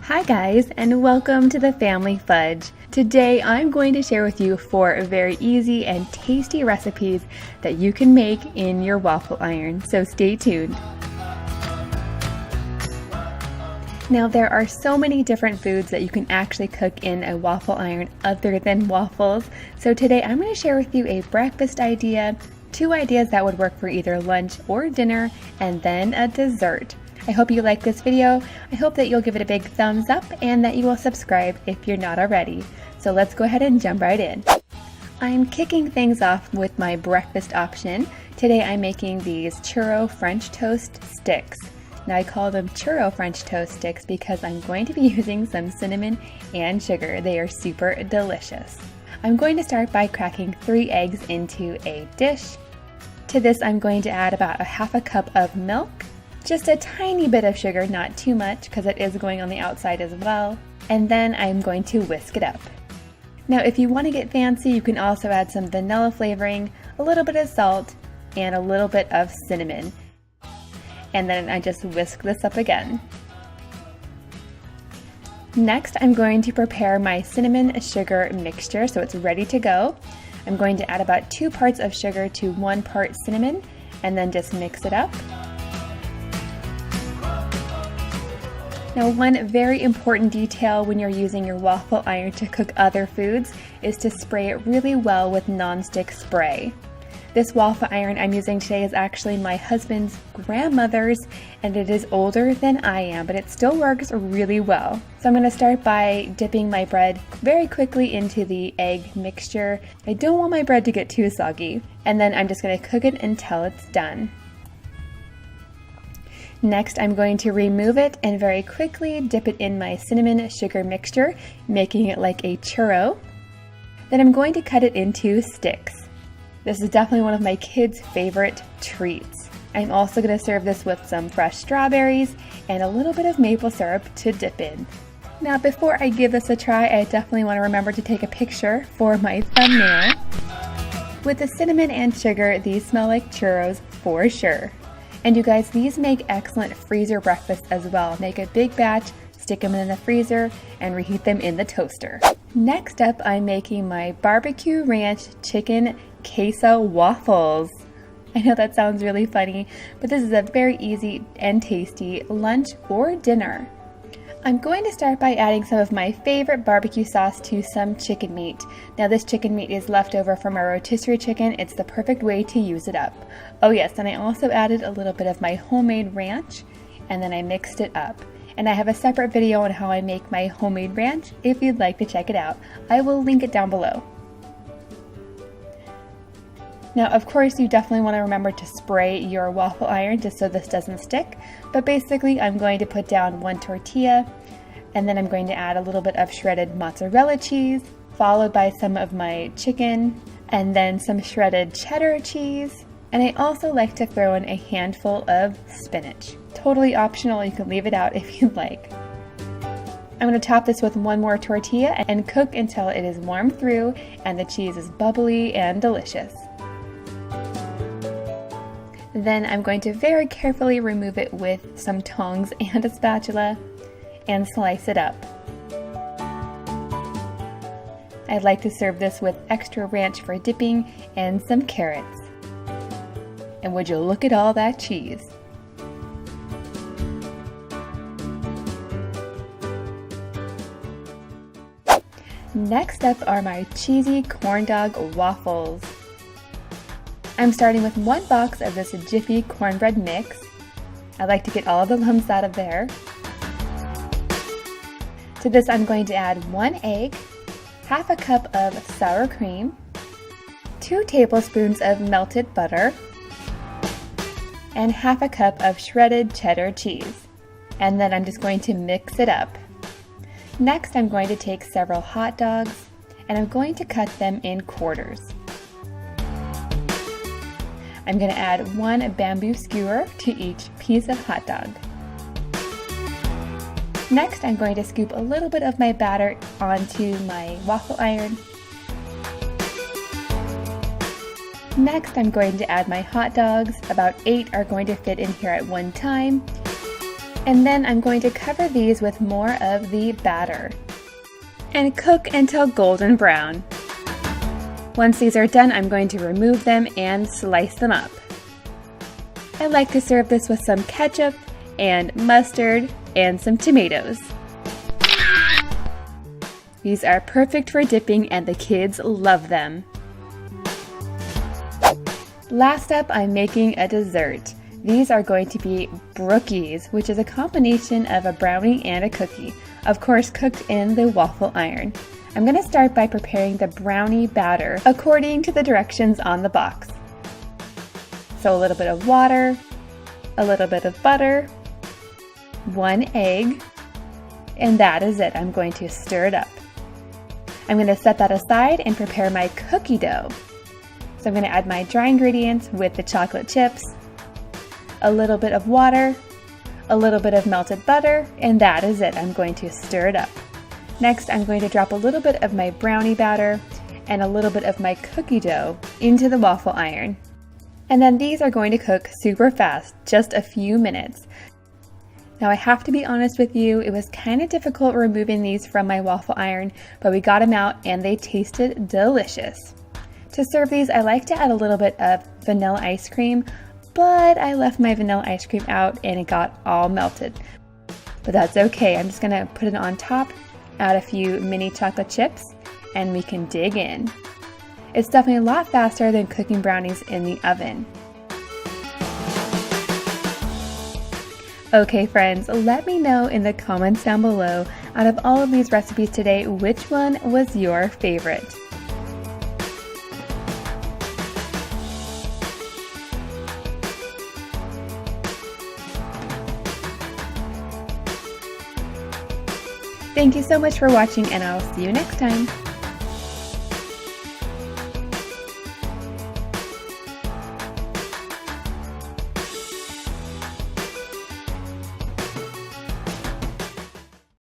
Hi guys, and welcome to the Family Fudge. Today I'm going to share with you 4 very easy and tasty recipes that you can make in your waffle iron, so stay tuned. Now there are so many different foods that you can actually cook in a waffle iron other than waffles, so today I'm going to share with you a breakfast idea, 2 ideas that would work for either lunch or dinner, and then a dessert. I hope you like this video. I hope that you'll give it a big thumbs up and that you will subscribe if you're not already. So let's go ahead and jump right in. I'm kicking things off with my breakfast option. Today I'm making these churro French toast sticks. Now I call them churro French toast sticks because I'm going to be using some cinnamon and sugar. They are super delicious. I'm going to start by cracking 3 eggs into a dish. To this I'm going to add about ½ a cup of milk. Just a tiny bit of sugar, not too much because it is going on the outside as well. And then I'm going to whisk it up. Now if you want to get fancy, you can also add some vanilla flavoring, a little bit of salt, and a little bit of cinnamon. And then I just whisk this up again. Next, I'm going to prepare my cinnamon sugar mixture so it's ready to go. I'm going to add about 2 parts of sugar to 1 part cinnamon and then just mix it up. Now one very important detail when you're using your waffle iron to cook other foods is to spray it really well with nonstick spray. This waffle iron I'm using today is actually my husband's grandmother's and it is older than I am, but it still works really well. So I'm going to start by dipping my bread very quickly into the egg mixture. I don't want my bread to get too soggy. And then I'm just going to cook it until it's done. Next, I'm going to remove it and very quickly dip it in my cinnamon sugar mixture, making it like a churro. Then I'm going to cut it into sticks. This is definitely one of my kids' favorite treats. I'm also going to serve this with some fresh strawberries and a little bit of maple syrup to dip in. Now before I give this a try, I definitely want to remember to take a picture for my thumbnail. With the cinnamon and sugar, these smell like churros for sure. And you guys, these make excellent freezer breakfast as well. Make a big batch, stick them in the freezer, and reheat them in the toaster. Next up, I'm making my barbecue ranch chicken queso waffles. I know that sounds really funny, but this is a very easy and tasty lunch or dinner. I'm going to start by adding some of my favorite barbecue sauce to some chicken meat. Now this chicken meat is left over from our rotisserie chicken. It's the perfect way to use it up. Oh yes, and I also added a little bit of my homemade ranch and then I mixed it up. And I have a separate video on how I make my homemade ranch if you'd like to check it out. I will link it down below. Now, of course, you definitely want to remember to spray your waffle iron just so this doesn't stick. But basically, I'm going to put down 1 tortilla, and then I'm going to add a little bit of shredded mozzarella cheese, followed by some of my chicken, and then some shredded cheddar cheese. And I also like to throw in a handful of spinach. Totally optional, you can leave it out if you'd like. I'm going to top this with 1 more tortilla and cook until it is warm through and the cheese is bubbly and delicious. Then I'm going to very carefully remove it with some tongs and a spatula and slice it up. I'd like to serve this with extra ranch for dipping and some carrots. And would you look at all that cheese? Next up are my cheesy corn dog waffles. I'm starting with 1 box of this Jiffy cornbread mix. I like to get all the lumps out of there. To this I'm going to add 1 egg, ½ a cup of sour cream, 2 tablespoons of melted butter, and ½ a cup of shredded cheddar cheese. And then I'm just going to mix it up. Next I'm going to take several hot dogs and I'm going to cut them in quarters. I'm going to add 1 bamboo skewer to each piece of hot dog. Next, I'm going to scoop a little bit of my batter onto my waffle iron. Next, I'm going to add my hot dogs. About 8 are going to fit in here at one time. And then I'm going to cover these with more of the batter and cook until golden brown. Once these are done, I'm going to remove them and slice them up. I like to serve this with some ketchup and mustard and some tomatoes. These are perfect for dipping and the kids love them. Last up, I'm making a dessert. These are going to be brookies, which is a combination of a brownie and a cookie, of course cooked in the waffle iron. I'm going to start by preparing the brownie batter according to the directions on the box. So a little bit of water, a little bit of butter, 1 egg, and that is it. I'm going to stir it up. I'm going to set that aside and prepare my cookie dough. So I'm going to add my dry ingredients with the chocolate chips, a little bit of water, a little bit of melted butter, and that is it. I'm going to stir it up. Next, I'm going to drop a little bit of my brownie batter and a little bit of my cookie dough into the waffle iron. And then these are going to cook super fast, just a few minutes. Now I have to be honest with you, it was kind of difficult removing these from my waffle iron, but we got them out and they tasted delicious. To serve these, I like to add a little bit of vanilla ice cream, but I left my vanilla ice cream out and it got all melted. But that's okay, I'm just gonna put it on top, add a few mini chocolate chips, and we can dig in. It's definitely a lot faster than cooking brownies in the oven. Okay friends, let me know in the comments down below, out of all of these recipes today, which one was your favorite? Thank you so much for watching, and I'll see you next time.